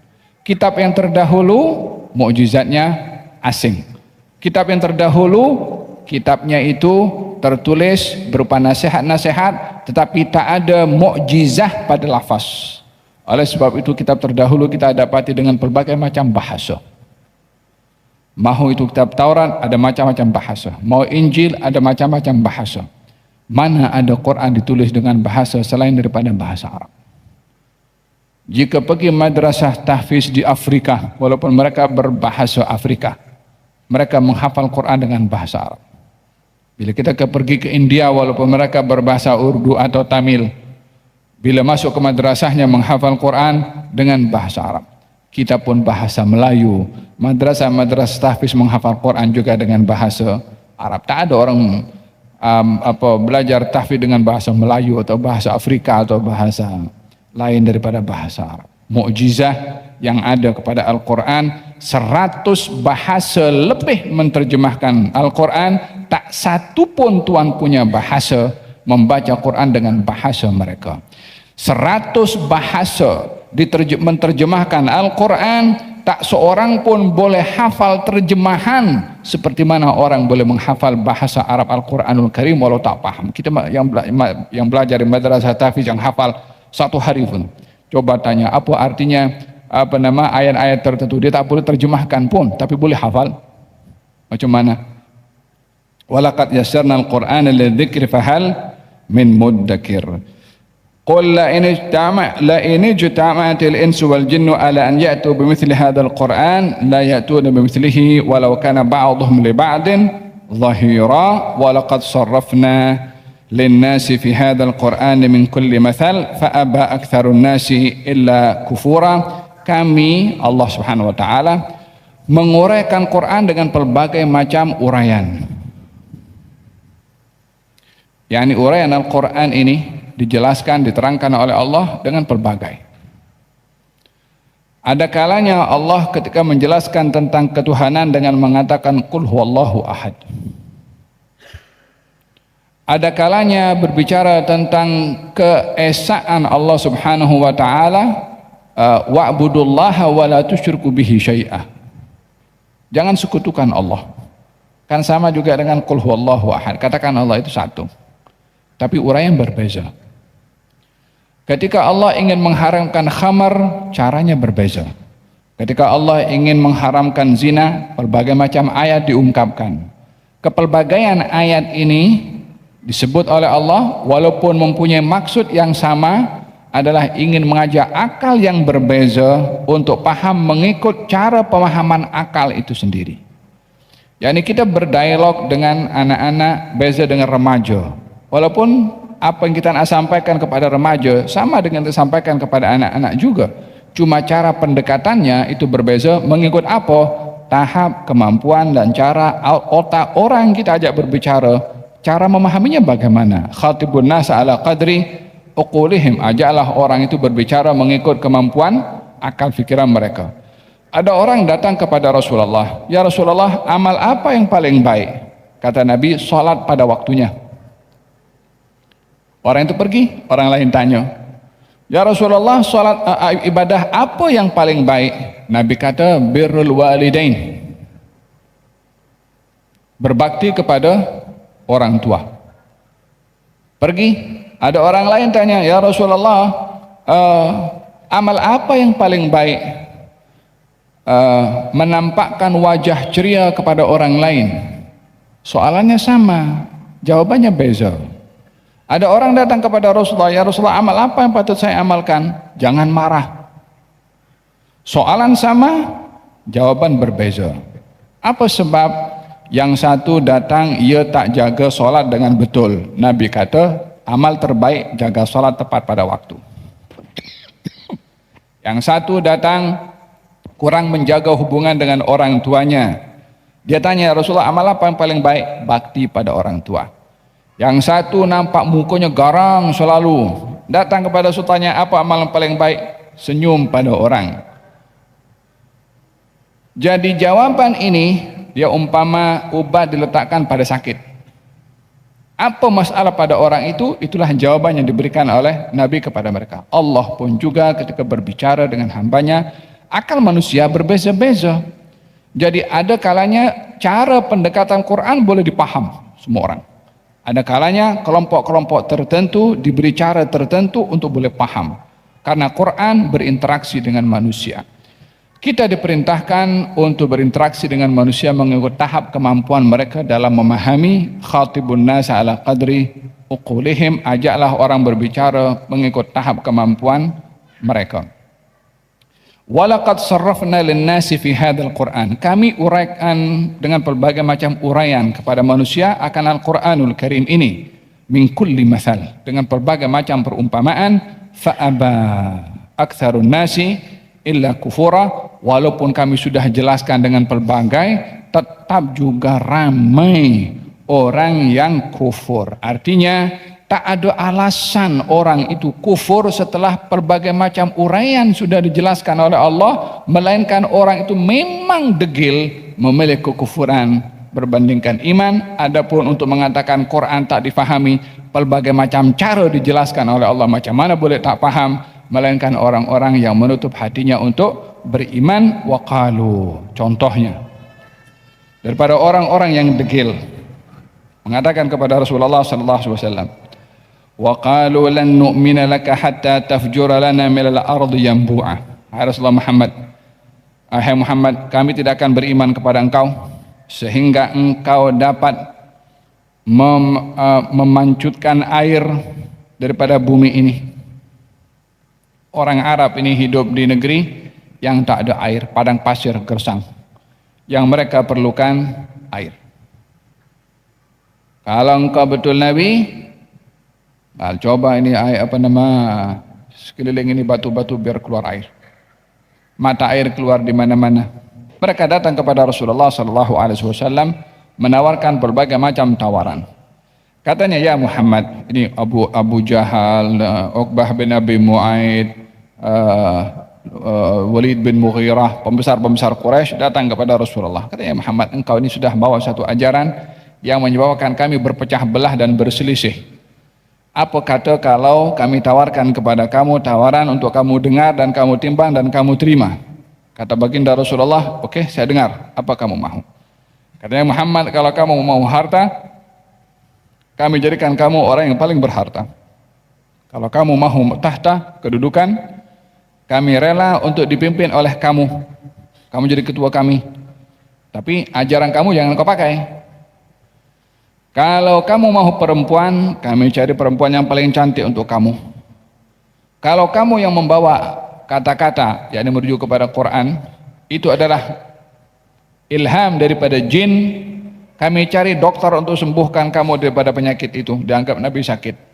Kitab yang terdahulu mukjizatnya asing. Kitab yang terdahulu kitabnya itu tertulis berupa nasihat-nasihat, tetapi tak ada mukjizah pada lafaz. Oleh sebab itu kitab terdahulu kita dapati dengan berbagai macam bahasa. Mahu itu kitab Taurat ada macam-macam bahasa, mau Injil ada macam-macam bahasa. Mana ada Quran ditulis dengan bahasa selain daripada bahasa Arab? Jika pergi madrasah tahfiz di Afrika, walaupun mereka berbahasa Afrika, mereka menghafal Quran dengan bahasa Arab. Bila kita pergi ke India, walaupun mereka berbahasa Urdu atau Tamil, bila masuk ke madrasahnya menghafal Quran dengan bahasa Arab. Kita pun bahasa Melayu, madrasah tahfiz menghafal Quran juga dengan bahasa Arab. Tak ada orang belajar tahfiz dengan bahasa Melayu atau bahasa Afrika atau bahasa lain daripada bahasa Arab. Mukjizah yang ada kepada Al-Quran, 100 bahasa lebih menerjemahkan Al-Quran, tak satu pun tuan punya bahasa membaca Quran dengan bahasa mereka. 100 bahasa menerjemahkan Al-Quran, tak seorang pun boleh hafal terjemahan seperti mana orang boleh menghafal bahasa Arab Al-Quranul Karim walau tak paham. Kita yang belajar di madrasah tahfiz yang hafal satu hari pun, coba tanya apa artinya ayat-ayat tertentu, dia tak boleh terjemahkan pun, tapi boleh hafal. Macam mana? Walaqad yassarna al-Qur'ana lidzikri fahal min muddakir. قل لئن اجتمعت الإنس والجن على أن يأتوا بمثل هذا القرآن لا يأتون بمثله ولو كان بعضهم لبعض ظهيرا ولقد صرفنا للناس في هذا القرآن من كل مثل فأبى أكثر الناس إلا كفورا. Kami Allah Subhanahu wa taala menguraikan Quran dengan pelbagai macam uraian. Yani uraian Al-Quran ini dijelaskan, diterangkan oleh Allah dengan pelbagai. Ada kalanya Allah ketika menjelaskan tentang ketuhanan dengan mengatakan Qul huwallahu ahad. Ada kalanya berbicara tentang keesaan Allah Subhanahu wa taala, wa'budullaha wa la tusyriku bihi syai'ah. Jangan sekutukan Allah. Kan sama juga dengan Qul huwallahu ahad. Katakan Allah itu satu. Tapi uraian berbeza. Ketika Allah ingin mengharamkan khamar, caranya berbeza. Ketika Allah ingin mengharamkan zina, berbagai macam ayat diungkapkan. Kepelbagaian ayat ini disebut oleh Allah, walaupun mempunyai maksud yang sama, adalah ingin mengajak akal yang berbeza untuk paham mengikut cara pemahaman akal itu sendiri. Yani kita berdialog dengan anak-anak beza dengan remaja. Walaupun apa yang kita nak sampaikan kepada remaja sama dengan disampaikan kepada anak-anak juga, cuma cara pendekatannya itu berbeza mengikut apa tahap kemampuan dan cara otak orang kita ajak berbicara, cara memahaminya bagaimana. Khatibun nas ala qadri uqulihim, ajaklah orang itu berbicara mengikut kemampuan akal fikiran mereka. Ada orang datang kepada Rasulullah, ya Rasulullah, amal apa yang paling baik? Kata Nabi, salat pada waktunya. Orang itu pergi, orang lain tanya, ya Rasulullah, salat ibadah apa yang paling baik? Nabi kata birrul walidain, berbakti kepada orang tua. Pergi, ada orang lain tanya, ya Rasulullah, amal apa yang paling baik? menampakkan wajah ceria kepada orang lain. Soalannya sama, jawabannya beza. Ada orang datang kepada Rasulullah, ya Rasulullah, amal apa yang patut saya amalkan? Jangan marah. Soalan sama, jawaban berbeza. Apa sebab? Yang satu datang, ia tak jaga solat dengan betul. Nabi kata, amal terbaik jaga solat tepat pada waktu. Yang satu datang, kurang menjaga hubungan dengan orang tuanya. Dia tanya, Rasulullah, amal apa yang paling baik? Bakti pada orang tua. Yang satu nampak mukanya garang selalu, datang kepada sultannya, apa amal yang paling baik? Senyum pada orang. Jadi jawaban ini, dia umpama ubat diletakkan pada sakit. Apa masalah pada orang itu? Itulah jawaban yang diberikan oleh Nabi kepada mereka. Allah pun juga ketika berbicara dengan hambanya, akal manusia berbeza-beza. Jadi ada kalanya cara pendekatan Quran boleh dipaham semua orang. Ada kalanya kelompok-kelompok tertentu diberi cara tertentu untuk boleh paham. Karena Quran berinteraksi dengan manusia. Kita diperintahkan untuk berinteraksi dengan manusia mengikut tahap kemampuan mereka dalam memahami. Khatibun nasa ala qadri uqulihim, ajaklah orang berbicara mengikut tahap kemampuan mereka. Walaqad sarrafna lin-nasi fi hadzal Qur'an, kami uraikan dengan pelbagai macam uraian kepada manusia akan Al-Qur'anul Karim ini, min kulli mathal, dengan pelbagai macam perumpamaan. Fa'aba aktsarun nasi illa kufura, walaupun kami sudah jelaskan dengan pelbagai, tetap juga ramai orang yang kufur. Artinya tak ada alasan orang itu kufur setelah pelbagai macam uraian sudah dijelaskan oleh Allah, melainkan orang itu memang degil memilih kekufuran berbandingkan iman. Adapun untuk mengatakan Quran tak difahami, pelbagai macam cara dijelaskan oleh Allah, macam mana boleh tak paham, melainkan orang-orang yang menutup hatinya untuk beriman. Waqalu, contohnya daripada orang-orang yang degil mengatakan kepada Rasulullah sallallahu alaihi wasallam, waqalu lan nu'mina laka hatta tafjura lana minal ardi yanbu'a. Hai Rasulullah Muhammad, hai Muhammad, kami tidak akan beriman kepada engkau sehingga engkau dapat memancutkan air daripada bumi ini. Orang Arab ini hidup di negeri yang tak ada air, padang pasir gersang. Yang mereka perlukan air. Kalau engkau betul Nabi, coba ini air, sekeliling ini batu-batu biar keluar air. Mata air keluar di mana-mana. Mereka datang kepada Rasulullah sallallahu alaihi wasallam menawarkan berbagai macam tawaran. Katanya, ya Muhammad, ini Abu Jahal, Uqbah bin Abi Mu'aid, Walid bin Mughirah, pembesar-pembesar Quraisy datang kepada Rasulullah. Katanya, Muhammad, engkau ini sudah bawa satu ajaran yang menyebabkan kami berpecah belah dan berselisih. Apa kata kalau kami tawarkan kepada kamu tawaran untuk kamu dengar dan kamu timbang dan kamu terima? Kata baginda Rasulullah, oke, saya dengar, apa kamu mahu? Katanya, Muhammad, kalau kamu mau harta, kami jadikan kamu orang yang paling berharta. Kalau kamu mahu tahta, kedudukan, kami rela untuk dipimpin oleh kamu. Kamu jadi ketua kami. Tapi ajaran kamu jangan kau pakai. Kalau kamu mahu perempuan, kami cari perempuan yang paling cantik untuk kamu. Kalau kamu yang membawa kata-kata, yakni merujuk kepada Quran, itu adalah ilham daripada jin, kami cari dokter untuk sembuhkan kamu daripada penyakit itu. Dianggap Nabi sakit.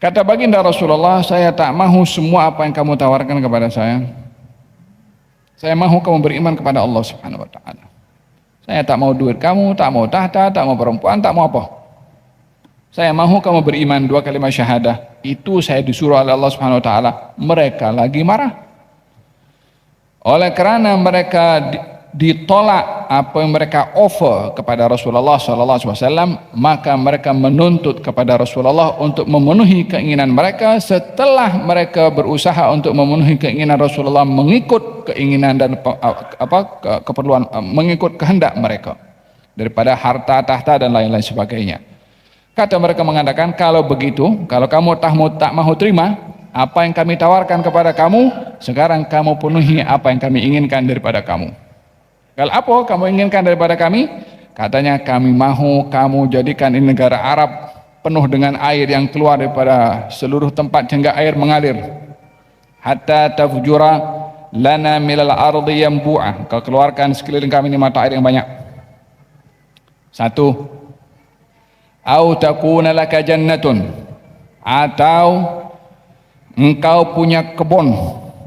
Kata baginda Rasulullah, saya tak mahu semua apa yang kamu tawarkan kepada saya. Saya mahu kamu beriman kepada Allah Subhanahu wa ta'ala. Saya tak mau duit kamu, tak mau tahta, tak mau perempuan, tak mau apa. Saya mahu kamu beriman 2 kalimat syahadah. Itu saya disuruh oleh Allah Subhanahu wa ta'ala. Mereka lagi marah. Oleh kerana mereka ditolak apa yang mereka offer kepada Rasulullah SAW, maka mereka menuntut kepada Rasulullah untuk memenuhi keinginan mereka. Setelah mereka berusaha untuk memenuhi keinginan Rasulullah, mengikut keinginan dan keperluan, mengikut kehendak mereka daripada harta, tahta dan lain-lain sebagainya. Kata mereka mengatakan, kalau begitu, kalau kamu tak mahu terima, Apa yang kami tawarkan kepada kamu, sekarang kamu penuhi apa yang kami inginkan daripada kamu. Kalau apa kamu inginkan daripada kami? Katanya, kami mahu kamu jadikan ini negara Arab penuh dengan air yang keluar daripada seluruh tempat hingga air mengalir. Hatta tafjura lana milal ardi yanbu'a. Kau keluarkan sekeliling kami ini mata air yang banyak. Satu. Au takuna laka jannatun. Atau engkau punya kebun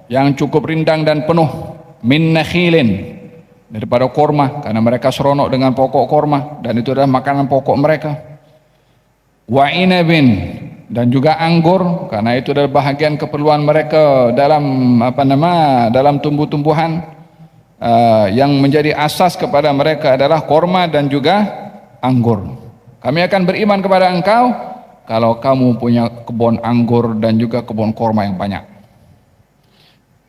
yang cukup rindang dan penuh min nakhilin, daripada korma, karena mereka seronok dengan pokok korma dan itu adalah makanan pokok mereka. Wa inabin, dan juga anggur, karena itu adalah bahagian keperluan mereka dalam dalam tumbuh-tumbuhan. Yang menjadi asas kepada mereka adalah korma dan juga anggur. Kami akan beriman kepada engkau kalau kamu punya kebun anggur dan juga kebun korma yang banyak.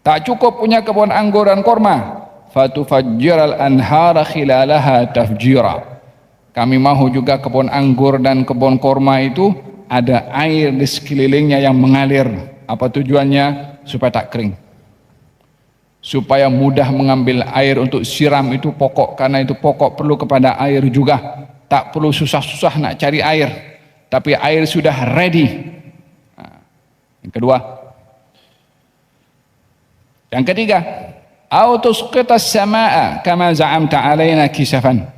Tak cukup punya kebun anggur dan korma, fatufajjiral anhara khilalaha tafjira. Kami mahu juga kebun anggur dan kebun korma itu ada air di sekelilingnya yang mengalir. Apa tujuannya? Supaya tak kering, supaya mudah mengambil air untuk siram itu pokok, karena itu pokok perlu kepada air juga. Tak perlu susah-susah nak cari air, tapi air sudah ready. Yang kedua. Yang ketiga, au tusqitas samaa kama za'amta alaina kisafan.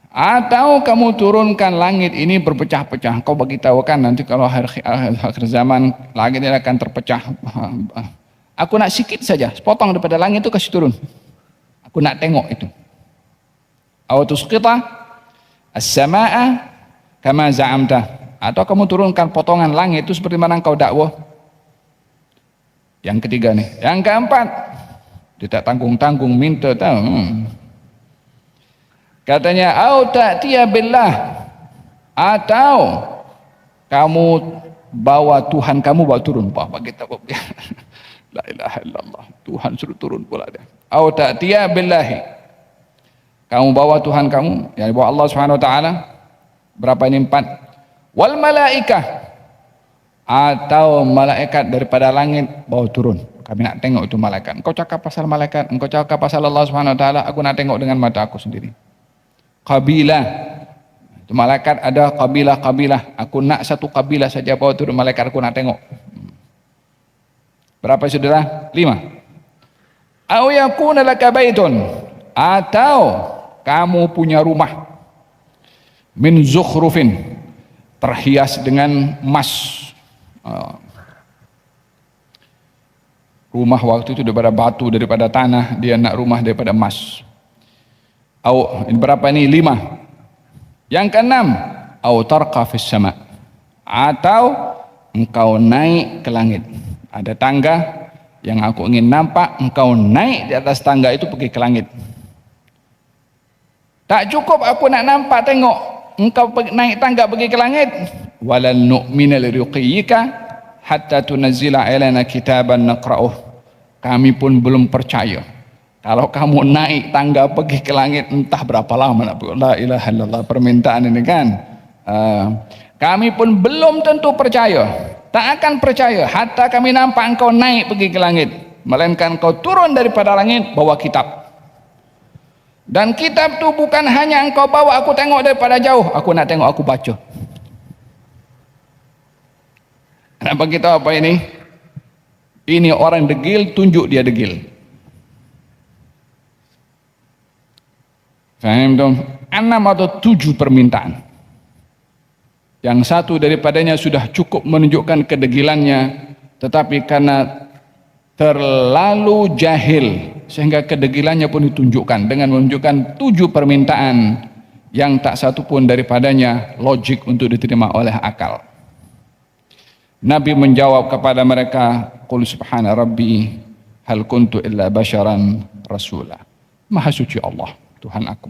Atau kamu turunkan langit ini berpecah-pecah. Kau bagi tahu kan nanti kalau akhir zaman langit ini akan terpecah. Aku nak sikit saja, sepotong daripada langit itu kasih turun. Aku nak tengok itu. Au tusqita as-samaa kama za'amta. Atau kamu turunkan potongan langit itu seperti mana engkau dakwah. Yang ketiga nih. Yang keempat, tidak tanggung-tanggung minta tahu. Katanya, au ta'tiya billah, atau kamu bawa Tuhan kamu bawa turun. Apa kita buat? La ilaha illallah. Tuhan suruh turun pula dia. Au ta'tiya billahi. Kamu bawa Tuhan kamu, yang bawa Allah Subhanahu wa taala. Berapa ini? 4. Wal malaikah, atau malaikat daripada langit bawa turun. Kami nak tengok itu malaikat. Engkau cakap pasal malaikat, engkau cakap pasal Allah Subhanahu wa taala, aku nak tengok dengan mata aku sendiri. Qabilah, itu malaikat ada kabilah-kabilah. Aku nak satu kabilah saja bawa turun malaikat, aku nak tengok. Berapa saudara? 5. Au yakuna laka baitun, atau kamu punya rumah min zukhrufin, terhias dengan emas. Rumah waktu itu daripada batu, daripada tanah, dia nak rumah daripada emas. Ini berapa ini? 5. Yang keenam, au tarqa fis sama, atau engkau naik ke langit. Ada tangga yang aku ingin nampak, engkau naik di atas tangga itu pergi ke langit. Tak cukup aku nak nampak tengok, engkau naik tangga pergi ke langit. Walan nu'mina liruqiyika hatta tunazzila alaina kitaban naqra'uh. Kami pun belum percaya kalau kamu naik tangga pergi ke langit entah berapa lama. La ilaha illallah, permintaan ini kan. Kami pun belum tentu percaya, tak akan percaya hatta kami nampak engkau naik pergi ke langit, melainkan engkau turun daripada langit bawa kitab. Dan kitab tu bukan hanya engkau bawa aku tengok daripada jauh, aku nak tengok, aku baca. Nak bagi tahu apa ini? Ini orang degil, tunjuk dia degil. Faham tu? 6 atau 7 permintaan. Yang satu daripadanya sudah cukup menunjukkan kedegilannya, tetapi karena terlalu jahil sehingga kedegilannya pun ditunjukkan dengan menunjukkan 7 permintaan yang tak satu pun daripadanya logik untuk diterima oleh akal. Nabi menjawab kepada mereka, qul subhana rabbi hal kuntu illa basyaran rasula. Maha suci Allah, Tuhan aku,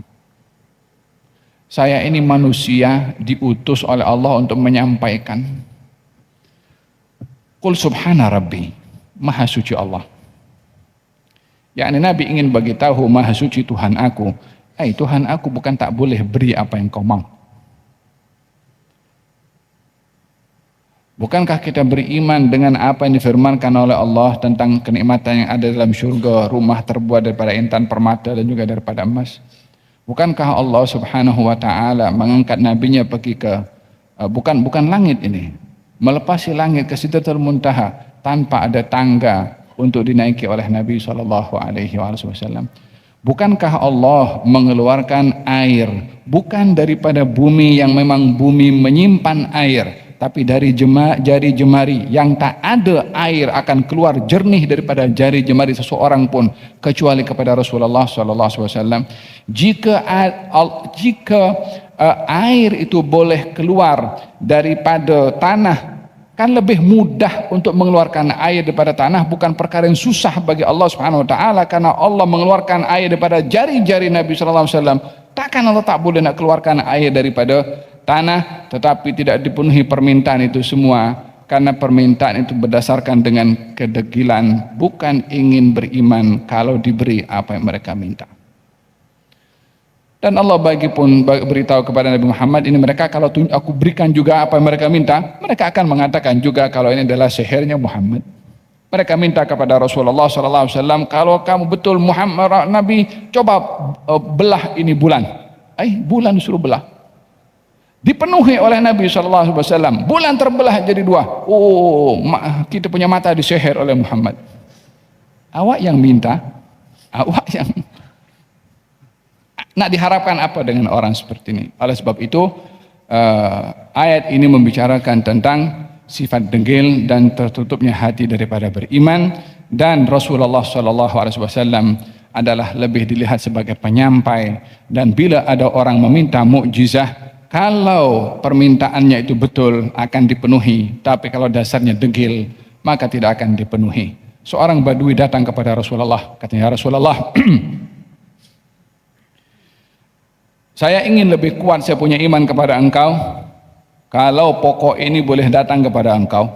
saya ini manusia diutus oleh Allah untuk menyampaikan. Qul subhana rabbi, maha suci Allah. Yakni Nabi ingin bagi tahu maha suci Tuhan aku. Tuhan aku bukan tak boleh beri apa yang kau mau. Bukankah kita beriman dengan apa yang difirmankan oleh Allah tentang kenikmatan yang ada dalam syurga, rumah terbuat daripada intan permata dan juga daripada emas? Bukankah Allah Subhanahu wa taala mengangkat nabinya pergi ke bukan langit ini, melepasi langit ke Sidratul Muntaha tanpa ada tangga untuk dinaiki oleh Nabi sallallahu alaihi wasallam? Bukankah Allah mengeluarkan air bukan daripada bumi yang memang bumi menyimpan air, tapi dari jari jemari yang tak ada air akan keluar jernih daripada jari jemari seseorang pun kecuali kepada Rasulullah sallallahu alaihi wasallam. Jika air itu boleh keluar daripada tanah, kan lebih mudah untuk mengeluarkan air daripada tanah, bukan perkara yang susah bagi Allah Subhanahu wa taala, karena Allah mengeluarkan air daripada jari-jari Nabi sallallahu alaihi wasallam. Takkan Allah tak boleh nak keluarkan air daripada tanah? Tetapi tidak dipenuhi permintaan itu semua, karena permintaan itu berdasarkan dengan kedegilan, bukan ingin beriman kalau diberi apa yang mereka minta. Dan Allah beritahu kepada Nabi Muhammad, ini mereka kalau aku berikan juga apa yang mereka minta, mereka akan mengatakan juga kalau ini adalah sihirnya Muhammad. Mereka minta kepada Rasulullah SAW, kalau kamu betul Muhammad Nabi, coba belah ini bulan. Bulan suruh belah. Dipenuhi oleh Nabi SAW, bulan terbelah jadi dua. Kita punya mata disihir oleh Muhammad. Awak yang minta, awak yang nak diharapkan apa dengan orang seperti ini? Oleh sebab itu ayat ini membicarakan tentang sifat degil dan tertutupnya hati daripada beriman, dan Rasulullah SAW adalah lebih dilihat sebagai penyampai. Dan bila ada orang meminta mukjizah, kalau permintaannya itu betul akan dipenuhi, tapi kalau dasarnya degil maka tidak akan dipenuhi. Seorang badui datang kepada Rasulullah, katanya, "Ya Rasulullah, saya ingin lebih kuat, saya punya iman kepada engkau. Kalau pokok ini boleh datang kepada engkau."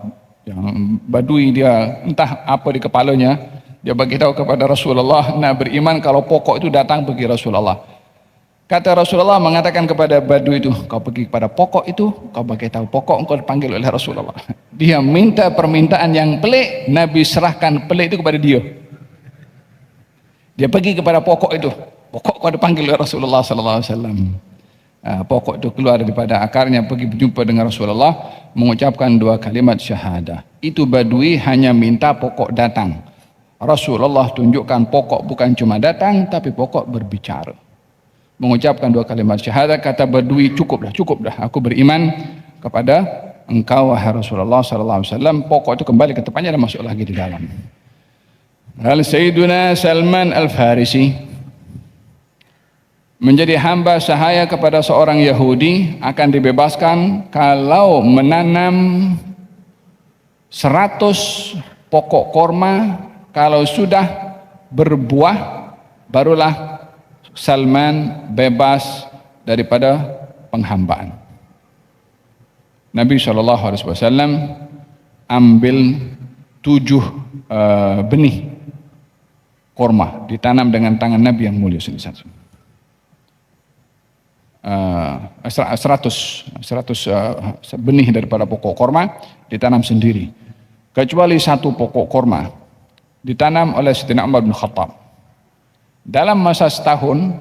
Yang badui dia entah apa di kepalanya, dia bagi tahu kepada Rasulullah, nak beriman kalau pokok itu datang bagi Rasulullah. Kata Rasulullah mengatakan kepada badui itu, kau pergi kepada pokok itu, kau bagi tahu pokok, engkau dipanggil oleh Rasulullah. Dia minta permintaan yang pelik, Nabi serahkan pelik itu kepada dia. Dia pergi kepada pokok itu, pokok kau dipanggil oleh Rasulullah sallallahu alaihi wasallam. Pokok itu keluar daripada akarnya, pergi berjumpa dengan Rasulullah, mengucapkan 2 kalimat syahadah. Itu badui hanya minta pokok datang. Rasulullah tunjukkan pokok bukan cuma datang, tapi pokok berbicara. Mengucapkan 2 kalimat syahadah, kata badui, cukup dah, aku beriman kepada engkau wahai Rasulullah sallallahu alaihi wasallam. Pokok itu kembali ke tempatnya dan masuk lagi di dalam. Sayyiduna Salman Al-Farisi menjadi hamba sahaya kepada seorang Yahudi, akan dibebaskan kalau menanam 100 pokok korma. Kalau sudah berbuah, barulah Salman bebas daripada penghambaan. Nabi SAW ambil 7 benih korma, ditanam dengan tangan Nabi yang mulia sendiri. 100 benih daripada pokok korma ditanam sendiri, kecuali 1 pokok korma ditanam oleh Sayyidina Umar bin Khattab. Dalam masa setahun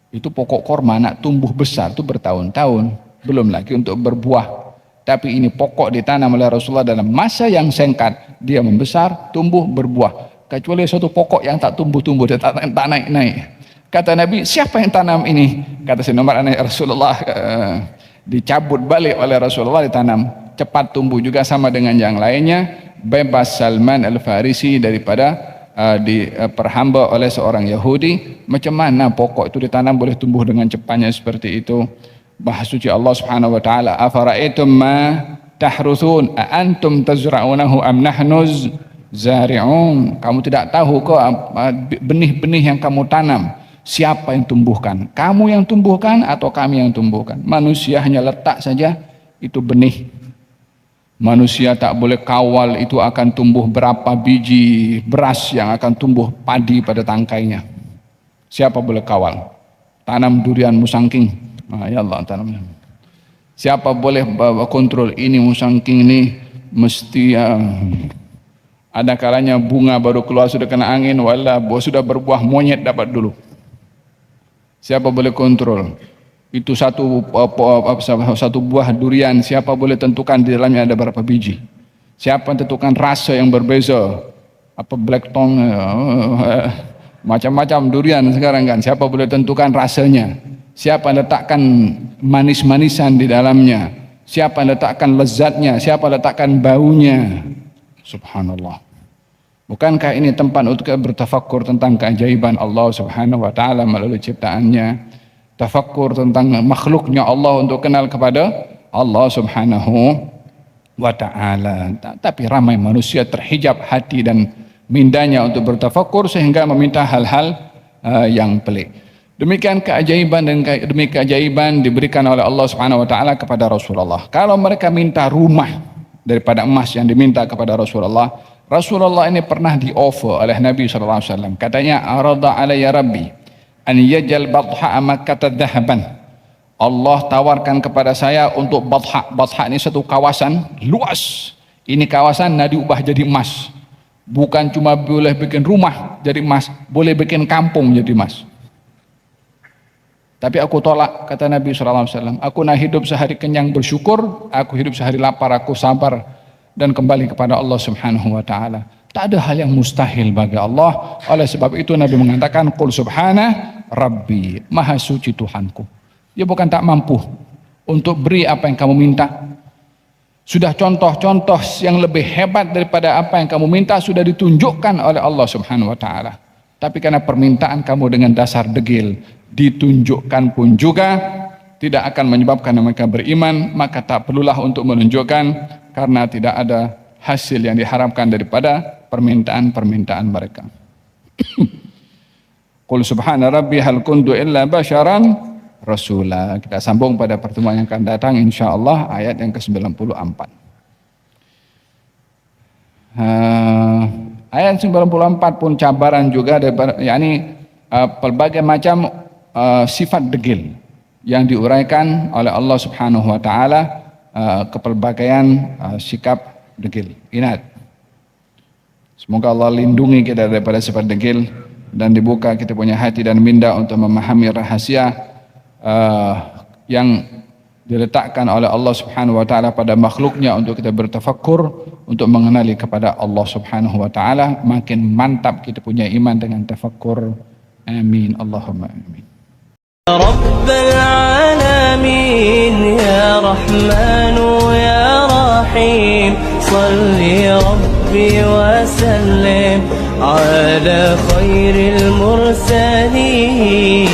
itu pokok korma nak tumbuh besar itu bertahun-tahun, belum lagi untuk berbuah. Tapi ini pokok ditanam oleh Rasulullah dalam masa yang singkat, dia membesar, tumbuh, berbuah. Kecuali 1 pokok yang tak tumbuh-tumbuh, dia tak naik-naik. Kata Nabi, siapa yang tanam ini? Kata Sayyidina Umar, Rasulullah. Dicabut balik oleh Rasulullah, ditanam, cepat tumbuh juga sama dengan yang lainnya. Bebas Salman Al-Farisi daripada diperhamba oleh seorang Yahudi. Macam mana pokok itu ditanam boleh tumbuh dengan cepatnya seperti itu? Bahasa suci Allah Subhanahu wa taala, afara'aitum ma tahruthun a antum tazra'unahu am nahnuz zari'un. Kamu tidak tahu ke benih-benih yang kamu tanam siapa yang tumbuhkan? Kamu yang tumbuhkan atau kami yang tumbuhkan? Manusia hanya letak saja itu benih. Manusia tak boleh kawal itu akan tumbuh berapa biji beras yang akan tumbuh padi pada tangkainya. Siapa boleh kawal? Tanam durian musangking, ya Allah, tanam. Siapa boleh kontrol ini musangking ini mesti ada kalanya bunga baru keluar sudah kena angin, wala sudah berbuah monyet dapat dulu. Siapa boleh kontrol? Itu satu buah durian, siapa boleh tentukan di dalamnya ada berapa biji? Siapa yang tentukan rasa yang berbeza? Apa black tongue, macam-macam durian sekarang kan, siapa boleh tentukan rasanya? Siapa yang letakkan manis-manisan di dalamnya? Siapa yang letakkan lezatnya? Siapa yang letakkan baunya? Subhanallah. Bukankah ini tempat untuk bertafakkur tentang keajaiban Allah Subhanahu wa taala melalui ciptaannya? Tafakkur tentang makhluknya Allah untuk kenal kepada Allah Subhanahu wa taala. Tapi ramai manusia terhijab hati dan mindanya untuk bertafakkur sehingga meminta hal-hal yang pelik. Demikian keajaiban dan demi keajaiban diberikan oleh Allah Subhanahu wa taala kepada Rasulullah. Kalau mereka minta rumah daripada emas yang diminta kepada Rasulullah, Rasulullah ini pernah di-offer oleh Nabi sallallahu alaihi wasallam. Katanya, "Arada alayya rabbi an yajal Badha Makkah dhahaban." Allah tawarkan kepada saya untuk Badha. Badha ini satu kawasan luas. Ini kawasan nak diubah jadi emas. Bukan cuma boleh bikin rumah jadi emas, boleh bikin kampung jadi emas. Tapi aku tolak, kata Nabi SAW. Aku nak hidup sehari kenyang bersyukur, aku hidup sehari lapar, aku sabar dan kembali kepada Allah Subhanahu wa taala. Tak ada hal yang mustahil bagi Allah. Oleh sebab itu Nabi mengatakan, "Qul subhana rabbi," maha suci Tuhanku. Dia bukan tak mampu untuk beri apa yang kamu minta. Sudah contoh-contoh yang lebih hebat daripada apa yang kamu minta sudah ditunjukkan oleh Allah Subhanahu wa taala. Tapi karena permintaan kamu dengan dasar degil, ditunjukkan pun juga tidak akan menyebabkan mereka beriman, maka tak perlulah untuk menunjukkan, karena tidak ada hasil yang diharapkan daripada permintaan-permintaan mereka. Qul subhana rabbi hal kuntu illa basyaran rasula. Kita sambung pada pertemuan yang akan datang insyaallah ayat yang ke-94. Ayat 94 pun cabaran juga daripada pelbagai macam sifat degil yang diuraikan oleh Allah Subhanahu wa taala, kepelbagaian sikap degil, inat. Semoga Allah lindungi kita daripada sifat degil dan dibuka kita punya hati dan minda untuk memahami rahasia yang diletakkan oleh Allah Subhanahu wa taala pada makhluknya untuk kita bertafakkur, untuk mengenali kepada Allah Subhanahu wa taala. Makin mantap kita punya iman dengan tafakkur. Amin. Allahumma amin. Rabbal alamin ya Rahman ya Rahim, salli rabbi wa sallim ala khairil mursalin.